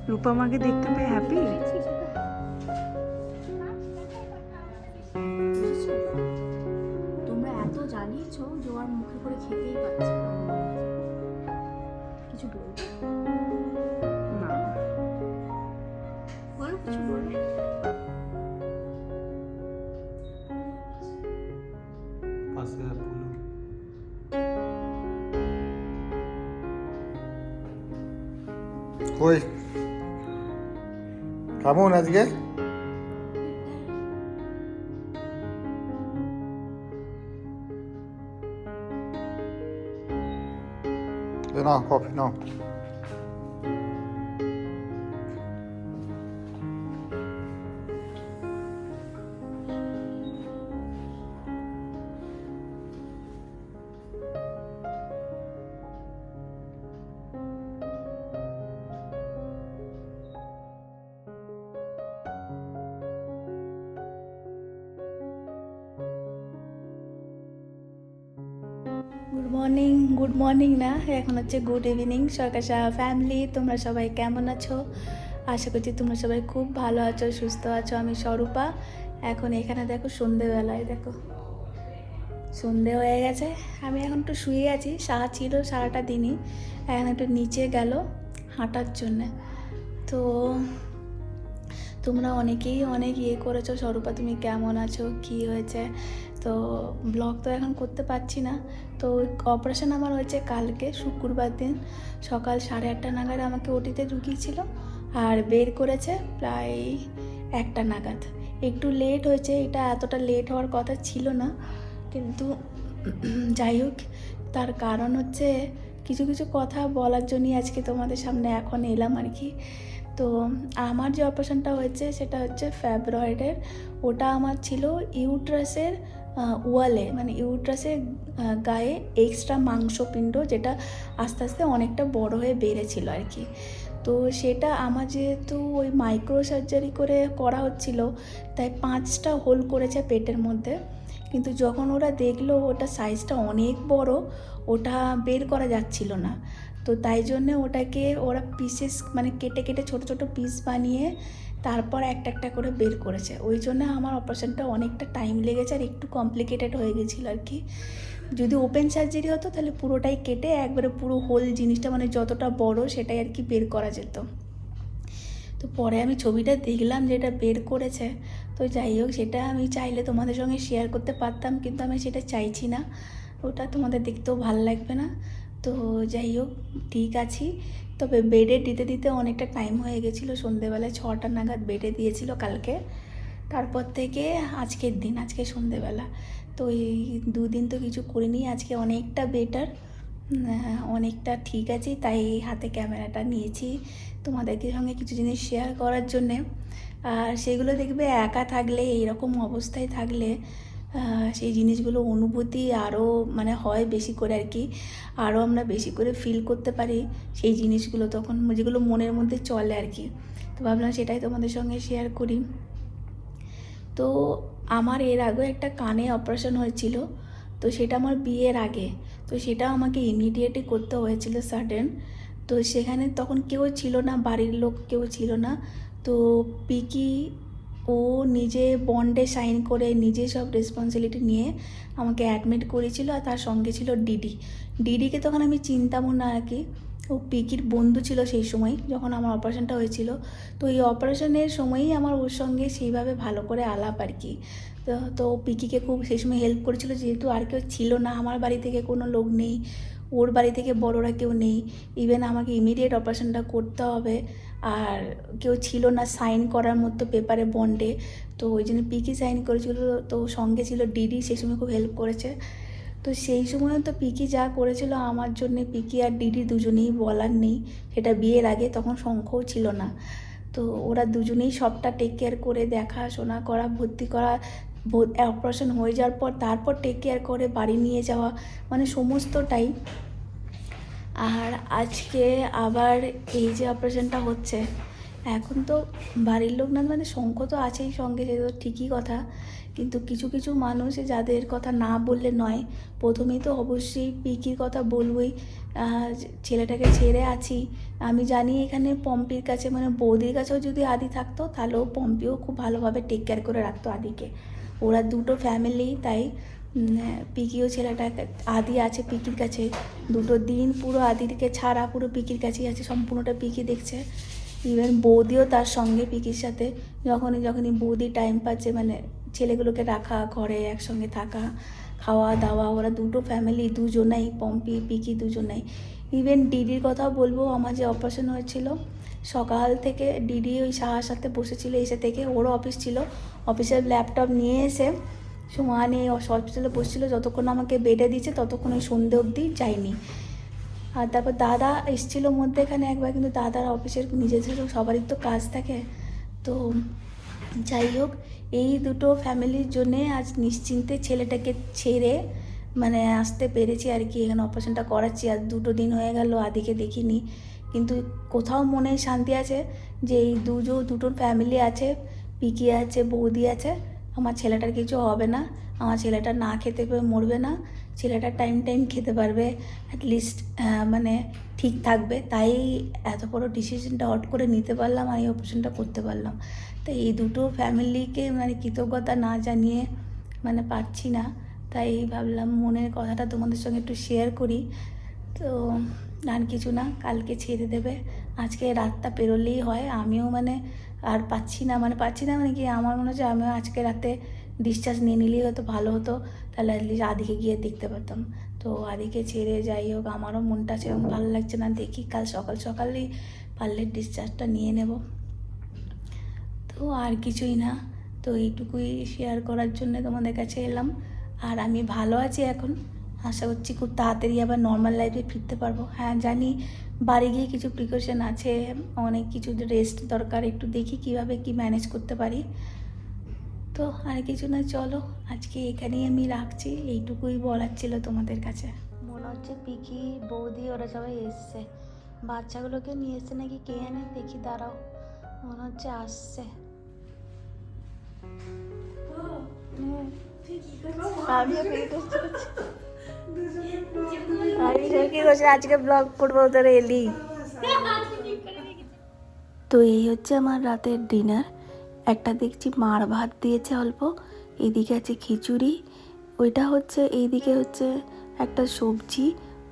রূপা মাকে দেখতে পেয়ে হ্যাপি? তোমরা এত জ্বালিয়েছো যে ওর মুখে করে খেতেই পারছে না। কিছু বলবে? না, বলো, কিছু বলবে। পাশে পুলু কই কেমন আজকে? নাও কফি নাও। গুড মর্নিং না, এখন হচ্ছে গুড ইভিনিং। সরকার ফ্যামিলি, তোমরা সবাই কেমন আছো? আশা করছি তোমরা সবাই খুব ভালো আছো, সুস্থ আছো। আমি স্বরূপা। এখন এখানে দেখো সন্ধেবেলায়, দেখো সন্ধে হয়ে গেছে। আমি এখন একটু শুয়ে আছি, ছিল সারাটা দিনই। এখন একটু নিচে গেল হাঁটার জন্যে। তো তোমরা অনেকেই অনেক করেছো, স্বরূপা তুমি কেমন আছো, কি হয়েছে। তো ব্লগ তো এখন করতে পারছি না। তো অপারেশন আমার হয়েছে কালকে শুক্রবার দিন সকাল 8:30 নাগাদ আমাকে ওটিতে ঢুকিয়েছিল, আর বের করেছে প্রায় 1টা নাগাদ। একটু লেট হয়েছে, এটা এতটা লেট হওয়ার কথা ছিল না, কিন্তু যাই হোক, তার কারণ হচ্ছে কিছু কিছু কথা বলার জন্যই আজকে তোমাদের সামনে এখন এলাম আর কি। তো আমার যে অপারেশনটা হয়েছে সেটা হচ্ছে ফ্যাব্রয়েডের। ওটা আমার ছিল ইউট্রাসের ওয়ালে, মানে ইউট্রাসের গায়ে এক্সট্রা মাংসপিণ্ড, যেটা আস্তে আস্তে অনেকটা বড় হয়ে বেড়েছিল আর কি। তো সেটা আমার যেহেতু ওই মাইক্রো সার্জারি করে করা হচ্ছিল, তাই 5টা হোল করেছে পেটের মধ্যে। কিন্তু যখন ওরা দেখলো ওটা সাইজটা অনেক বড়, ওটা বের করা যাচ্ছিল না। তো তাই জন্যে ওটাকে ওরা পিসেস মানে কেটে কেটে ছোটো ছোটো পিস বানিয়ে তারপর একটা একটা করে বের করেছে। ওই জন্য আমার অপারেশনটা অনেকটা টাইম লেগেছে আর একটু কমপ্লিকেটেড হয়ে গেছিলো আর কি। যদি ওপেন সার্জারি হতো তাহলে পুরোটাই কেটে একবারে পুরো হোল জিনিসটা, মানে যতটা বড় সেটাই আর কি বের করা যেত। তো পরে আমি ছবিটা দেখলাম যেটা বের করেছে। তো যাই হোক, সেটা আমি চাইলে তোমাদের সঙ্গে শেয়ার করতে পারতাম, কিন্তু আমি সেটা চাইছি না, ওটা তোমাদের দেখতেও ভালো লাগবে না। তো যাই হোক, ঠিক আছি। তবে বেডে দিতে দিতে অনেকটা টাইম হয়ে গেছিলো, সন্ধেবেলায় 6টা নাগাদ বেডে দিয়েছিল কালকে। তারপর থেকে আজকের দিন, আজকে সন্ধেবেলা। তো এই 2 দিন তো কিছু করিনি, আজকে অনেকটা বেটার, অনেকটা ঠিক আছি। তাই হাতে ক্যামেরাটা নিয়েছি তোমাদেরকে সঙ্গে কিছু জিনিস শেয়ার করার জন্যে। আর সেগুলো দেখবে একা থাকলে, এইরকম অবস্থায় থাকলে সেই জিনিসগুলো অনুভূতি আরও মানে হয় বেশি করে আর কি, আরও আমরা বেশি করে ফিল করতে পারি সেই জিনিসগুলো, তখন যেগুলো মনের মধ্যে চলে আর কি। তো ভাবলাম সেটাই তোমাদের সঙ্গে শেয়ার করি। তো আমার এর আগেও একটা কানে অপারেশন হয়েছিল, তো সেটা আমার বিয়ের আগে। তো সেটা আমাকে ইমিডিয়েটলি করতে হয়েছিল সাডেন। তো সেখানে তখন কেউ ছিল না, বাড়ির লোক কেউ ছিল না। তো পিকি ও নিজে বন্ডে সাইন করে নিজে সব রেসপন্সিবিলিটি নিয়ে আমাকে অ্যাডমিট করেছিল, আর তার সঙ্গে ছিল ডিডিকে তখন আমি চিনতামও না আর কি। ও পিকির বন্ধু ছিল সেই সময় যখন আমার অপারেশনটা হয়েছিল। তো এই অপারেশনের সময়ই আমার ওর সঙ্গে সেইভাবে ভালো করে আলাপ আর কি। তো পিকিকে খুব সেই সময় হেল্প করেছিল, যেহেতু আর কেউ ছিল না, আমার বাড়ি থেকে কোনো লোক নেই, ওর বাড়ি থেকে বড়রা কেউ নেই, ইভেন আমাকে ইমিডিয়েট অপারেশনটা করতে হবে, আর কেউ ছিল না সাইন করার মতো পেপারে বন্ডে। তো ওই জন্য পিকি সাইন করেছিল, তো সঙ্গে ছিল ডিডি, সেই সময় খুব হেল্প করেছে। তো সেই সময় তো পিকি যা করেছিল আমার জন্যে, পিকি আর ডিডি দুজনেই বলার নেই। সেটা বিয়ের আগে, তখন শঙ্খও ছিল না। তো ওরা দুজনেই সবটা টেক কেয়ার করে, দেখাশোনা করা, ভর্তি করা, অপারেশন হয়ে যাওয়ার পর তারপর টেক কেয়ার করে বাড়ি নিয়ে যাওয়া, মানে সমস্তটাই। আর আজকে আবার এই যে অপারেশনটা হচ্ছে, এখন তো বাড়ির লোক না, মানে শঙ্খ তো আছেই সঙ্গে, সে তো ঠিকই কথা, কিন্তু কিছু কিছু মানুষ যাদের কথা না বললে নয়। প্রথমেই তো অবশ্যই পিকির কথা বলবই, ছেলেটাকে ছেড়ে আছি। আমি জানি এখানে পম্পির কাছে মানে বৌদির কাছেও যদি আদি থাকতো তাহলেও পম্পিও খুব ভালোভাবে টেক কেয়ার করে রাখতো আদিকে। ওরা দুটো ফ্যামিলি, তাই পিকিও ছেলেটা আদি আছে পিকির কাছে, দুটো দিন পুরো আদিকে ছাড়া পুরো পিকির কাছেই আছে, সম্পূর্ণটা পিকি দেখছে। ইভেন বৌদিও তার সঙ্গে পিকির সাথে, যখনই বৌদি টাইম পাচ্ছে মানে ছেলেগুলোকে রাখা, ঘরে একসঙ্গে থাকা, খাওয়া দাওয়া, ওরা দুটো ফ্যামিলি দুজনেই, পম্পি পিকি দুজনেই। ইভেন ডিডির কথাও বলবো, আমার যে অপারেশন হয়েছিল সকাল থেকে ডিডি ওই সাহার সাথে বসেছিল, এসে থেকে ওরও অফিস ছিল, অফিসের ল্যাপটপ নিয়ে এসে সমানে হসপিটালে বসছিল, যতক্ষণ আমাকে বেডে দিয়েছে ততক্ষণ ওই সন্ধে অবধি যায়নি। আর তারপর দাদা এসেছিলো মধ্যেখানে একবার, কিন্তু দাদার অফিসের নিজেদের সবারই তো কাজ থাকে। তো যাই হোক, এই দুটো ফ্যামিলির জন্যে আজ নিশ্চিন্তে ছেলেটাকে ছেড়ে মানে আসতে পেরেছি আর কি, এখানে অপারেশনটা করাচ্ছি। আর 2 দিন হয়ে গেল আদিকে দেখিনি, কিন্তু কোথাও মনে শান্তি আছে যে এই দুটো ফ্যামিলি আছে, পিকি আছে, বৌদি আছে, আমার ছেলেটার কিছু হবে না, আমার ছেলেটা না খেতে পেয়ে মরবে না, ছেলেটা টাইম খেতে পারবে, অ্যাটলিস্ট মানে ঠিক থাকবে। তাই এত বড় ডিসিশনটা হট করে নিতে পারলাম আর এই অপারেশনটা করতে পারলাম। তো এই দুটো ফ্যামিলিকে মানে কৃতজ্ঞতা না জানিয়ে মানে পারছি না, তাই ভাবলাম মনের কথাটা তোমাদের সঙ্গে একটু শেয়ার করি। তো আর কিছু না, কালকে ছেড়ে দেবে, আজকে রাতটা পেরোলেই হয়। আমিও মানে আর পাচ্ছি না মানে কি, আমার মনে হচ্ছে আমিও আজকে রাতে ডিসচার্জ নিয়ে নিলেই হয়তো ভালো হতো, তাহলে অ্যাটলিস্ট আদিকে গিয়ে দেখতে পারতাম। তো আদিকে ছেড়ে যাই হোক, আমারও মনটা সেরকম ভালো লাগছে না, দেখি কাল সকালেই পারলে ডিসচার্জটা নিয়ে নেব। তো আর কিছুই না, তো এইটুকুই শেয়ার করার জন্য তোমাদের কাছে এলাম। আর আমি ভালো আছি এখন, আশা করছি খুব তাড়াতাড়ি আবার নর্মাল লাইফে ফিরতে পারবো। হ্যাঁ জানি বাড়ি গিয়ে কিছু প্রিকশন আছে, অনেক কিছু রেস্ট দরকার, একটু দেখি কিভাবে কি ম্যানেজ করতে পারি। তো আর কিছু না, চলো আজকে এখানেই আমি রাখছি, এইটুকুই বলার ছিল তোমাদের কাছে। মনে হচ্ছে পিকি বৌদি ওরা সবাই এসছে, বাচ্চাগুলোকে নিয়ে এসছে নাকি কে জানে, দেখি দাঁড়াও, মনে হচ্ছে আসছে। আজকে ব্লগ করবো, তোরা এলি। তো এই হচ্ছে আমার রাতের ডিনার। একটা দেখছি মার ভাত দিয়েছে অল্প, এইদিকে আছে খিচুড়ি, ওইটা হচ্ছে এইদিকে হচ্ছে একটা সবজি,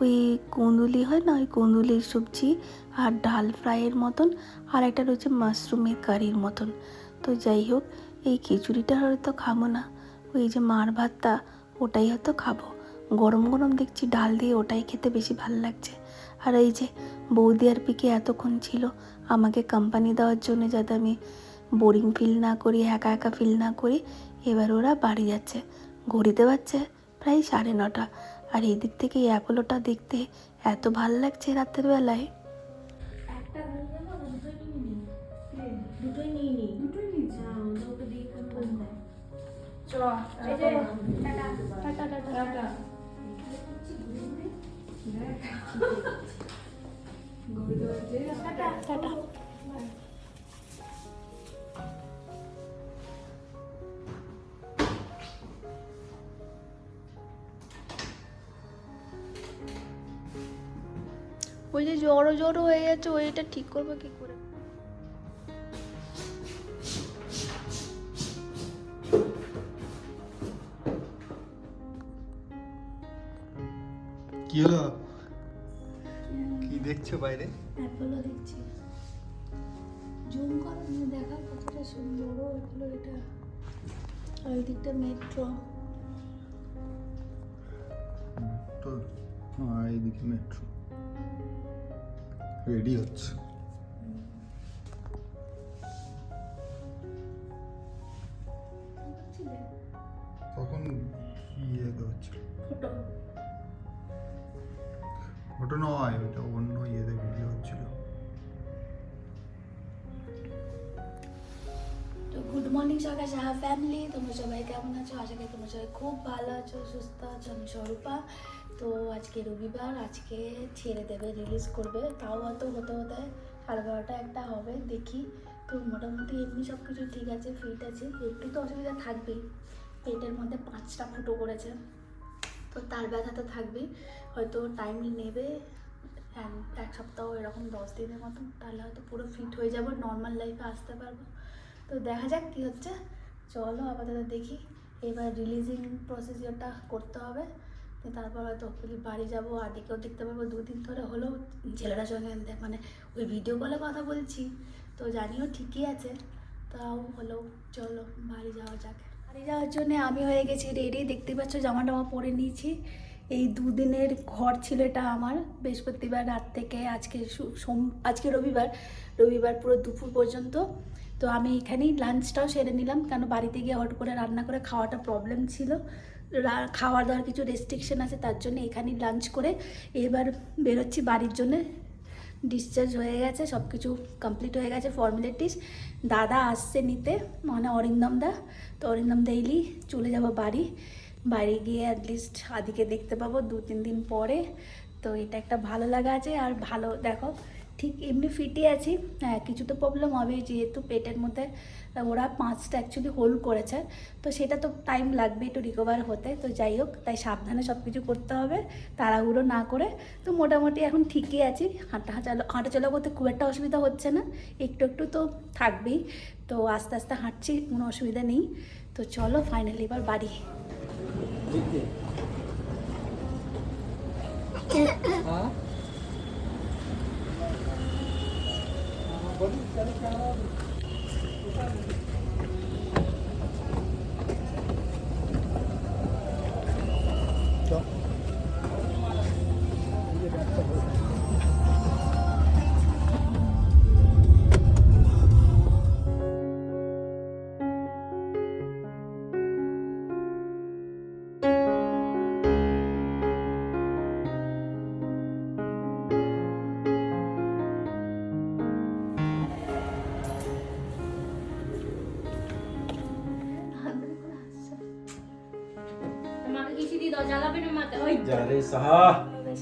ওই কুঁদুলি হয় না, ওই কুঁদুলির সবজি আর ডাল ফ্রাইয়ের মতন, আর একটা রয়েছে মাশরুমের কারির মতন। তো যাই হোক, এই খিচুড়িটা হয়তো খাবো না, ওই যে মার ভাতটা ওটাই হয়তো খাবো। গরম গরম দেখছি ডাল দিয়ে, ওটাই খেতে বেশি ভালো লাগছে। আর এই যে বৌদি আর পিকে এতক্ষণ ছিল আমাকে কোম্পানি দেওয়ার জন্য, যাতে আমি বোরিং ফিল না করি, একা একা ফিল না করি। এবার ওরা বাড়ি যাচ্ছে, ঘড়িতে বাজছে প্রায় 9:30। আর এই দিক থেকে এই অ্যাপোলোটা দেখতে এত ভাল লাগছে রাতের বেলায়। ওই যে জড়ো হয়ে যাচ্ছে, ওইটা ঠিক করবো কি করে? কি হলো? কি দেখছো বাইরে? অ্যাপোলো দেখছি, জুম করো, দেখা কতটা সুন্দর অ্যাপোলো এটা। আর ওই দিকটা মেট্রো, তো এইদিকে মেট্রো রেডি হচ্ছে। তখন ইয়ে হচ্ছিল, ফটো নয়, ওইটা অন্য ইয়েতে ভিডিও হচ্ছিল। তো গুড মর্নিং সকাল সাহা ফ্যামিলি, তোমরা সবাই কেমন আছো? আশা করি তোমরা সবাই খুব ভালো আছো, সুস্থ আছো। আমি স্বরূপা। তো আজকে রবিবার, আজকে ছেড়ে দেবে, রিলিজ করবে, তাও হয়তো হতে 12:30 একটা হবে, দেখি। তো মোটামুটি এমনি সব কিছু ঠিক আছে, ফিট আছে, একটু তো অসুবিধা থাকবেই, পেটের মধ্যে 5টা ফুটো করেছে, তো তার ব্যথা তো থাকবেই, হয়তো টাইম নেবে এক সপ্তাহ এরকম 10 দিনের মতন, তাহলে হয়তো পুরো ফিট হয়ে যাব, নর্মাল লাইফে আসতে পারবো। তো দেখা যাক কী হচ্ছে। চলো আপাতত দেখি, এবার রিলিজিং প্রসিজিওরটা করতে হবে, তারপর হয়তো বাড়ি যাবো। আদিকেও দেখতে পারবো, 2 দিন ধরে হলো ছেলেরা সঙ্গে মানে ওই ভিডিও কলে কথা বলছি, তো জানিও ঠিকই আছে, তাও হলো চলো বাড়ি যাওয়া যাক। বাড়ি যাওয়ার জন্য আমি হয়ে গেছি রেডি, দেখতে পাচ্ছ জামা টামা পরে নিয়েছি। এই 2 দিনের ঘর ছিল এটা আমার, বৃহস্পতিবার রাত থেকে আজকে রবিবার পুরো দুপুর পর্যন্ত। তো আমি এখানেই লাঞ্চটাও সেরে নিলাম, কেন বাড়িতে গিয়ে হট করে রান্না করে খাওয়াটা প্রবলেম ছিল, খাওয়া দাওয়ার কিছু রেস্ট্রিকশন আছে, তার জন্য এখানেই লাঞ্চ করে এবার বেরোচ্ছি বাড়ির জন্যে। ডিসচার্জ হয়ে গেছে, সব কিছু কমপ্লিট হয়ে গেছে ফর্মালিটিস। দাদা আসছে নিতে, মানে অরিন্দম দা। তো অরিন্দম দা এলেই চলে যাব বাড়ি গিয়ে অ্যাটলিস্ট আদিকে দেখতে পাবো 2-3 দিন পরে। তো এটা একটা ভালো লাগা আছে। আর ভালো দেখো, ঠিক এমনি ফিটই আছি, হ্যাঁ কিছু তো প্রবলেম হবেই, যেহেতু পেটের মধ্যে ওরা 5টা অ্যাকচুয়ালি হোল করেছে, তো সেটা তো টাইম লাগবে একটু রিকভার হতে। তো যাই হোক, তাই সাবধানে সব কিছু করতে হবে, তাড়াহুড়ো না করে। তো মোটামুটি এখন ঠিকই আছি, হাঁটাচলা করতে খুব একটা অসুবিধা হচ্ছে না, একটু তো থাকবেই। তো আস্তে আস্তে হাঁটছি, কোনো অসুবিধা নেই। তো চলো ফাইনালি এবার বাড়ি।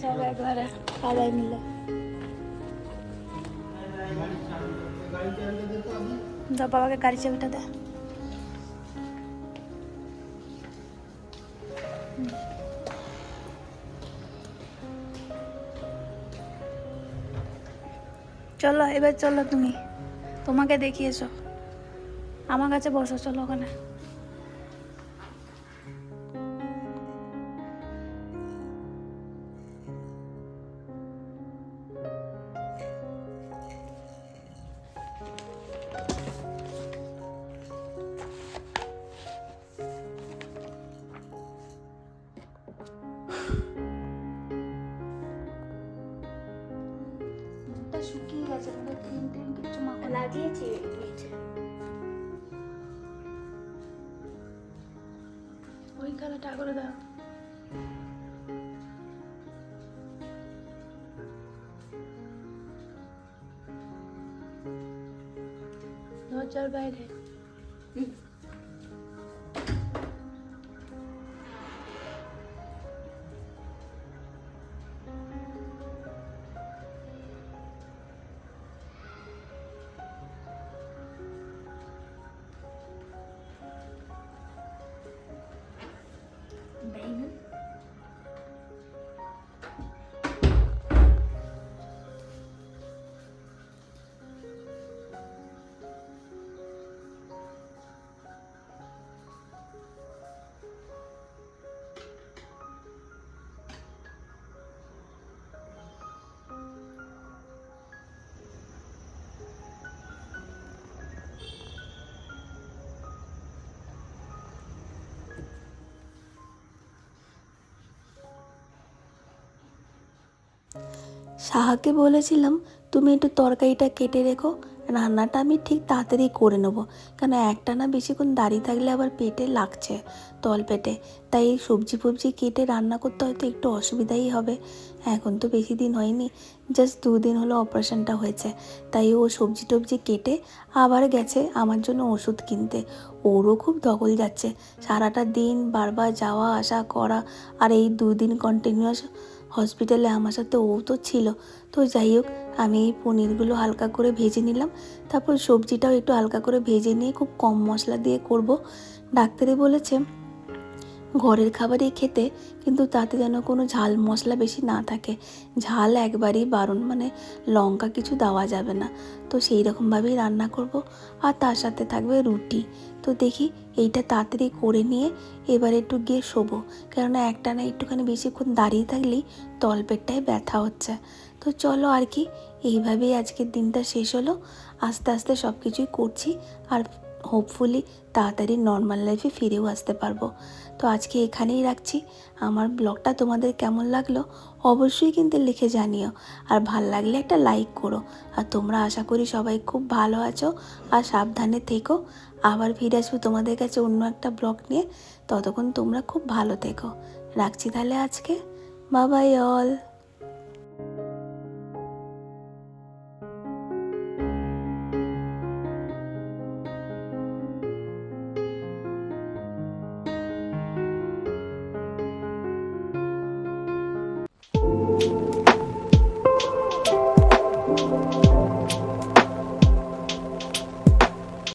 সব একবারে সবাই মিলে বাবাকে গাড়ি চাবিটা দে। চলো এবার চলো, তোমাকে দেখিয়েছো, আমার কাছে বসো, চলো ওখানে। শুকিয়ে গেছে, ক্রিম কিছু মাখা লাগিয়েছি নিচে, ওই কালারটা করে দাও। দরজার বাইরে সাহাকে বলেছিলাম তুমি একটু তরকারিটা কেটে রেখো, রান্নাটা আমি ঠিক তাড়াতাড়ি করে নেবো, কেন একটানা বেশিক্ষণ দাঁড়িয়ে থাকলে আবার পেটে লাগছে, তল পেটে। তাই সবজি ফবজি কেটে রান্না করতে হয়তো একটু অসুবিধাই হবে। এখন তো বেশি দিন হয়নি, জাস্ট 2 দিন হলো অপারেশনটা হয়েছে, তাই ও সবজি টবজি কেটে আবার গেছে আমার জন্য ওষুধ কিনতে। ওরও খুব ধকল যাচ্ছে, সারাটা দিন বারবার যাওয়া আসা করা, আর এই 2 দিন কন্টিনিউয়াস হসপিটালে আমার সাথে ও তো ছিল। তো যাই হোক, আমি এই পনিরগুলো হালকা করে ভেজে নিলাম, তারপর সবজিটাও একটু হালকা করে ভেজে নিয়ে খুব কম মশলা দিয়ে করব। ডাক্তারে বলেছে ঘরের খাবারই খেতে, কিন্তু তাতে যেন কোনো ঝাল মশলা বেশি না থাকে। ঝাল একবারই বারণ, মানে লঙ্কা কিছু দেওয়া যাবে না। তো সেই রকমভাবেই রান্না করব। আর তার সাথে থাকবে রুটি। তো দেখি এইটা তাড়াতাড়ি করে নিয়ে এবার একটু গিয়ে শোবো, কেননা একটানা একটুখানি বেশিক্ষণ দাঁড়িয়ে থাকলেই তলপেটটায় ব্যথা হচ্ছে। তো চলো আর কি, এইভাবেই আজকের দিনটা শেষ হলো। আস্তে আস্তে সব কিছুই করছি, আর হোপফুলি তাড়াতাড়ি নর্মাল লাইফে ফিরেও আসতে পারবো। তো আজকে এখানেই রাখছি। আমার ব্লগটা তোমাদের কেমন লাগলো অবশ্যই কিন্তু লিখে জানিও, আর ভাল লাগলে একটা লাইক করো। আর তোমরা আশা করি সবাই খুব ভালো আছো আর সাবধানে থেকো। আবার ফিরে আসবো তোমাদের কাছে অন্য একটা ব্লগ নিয়ে। ততক্ষণ তোমরা খুব ভালো থেকো। রাখছি তাহলে আজকে। Bye bye all.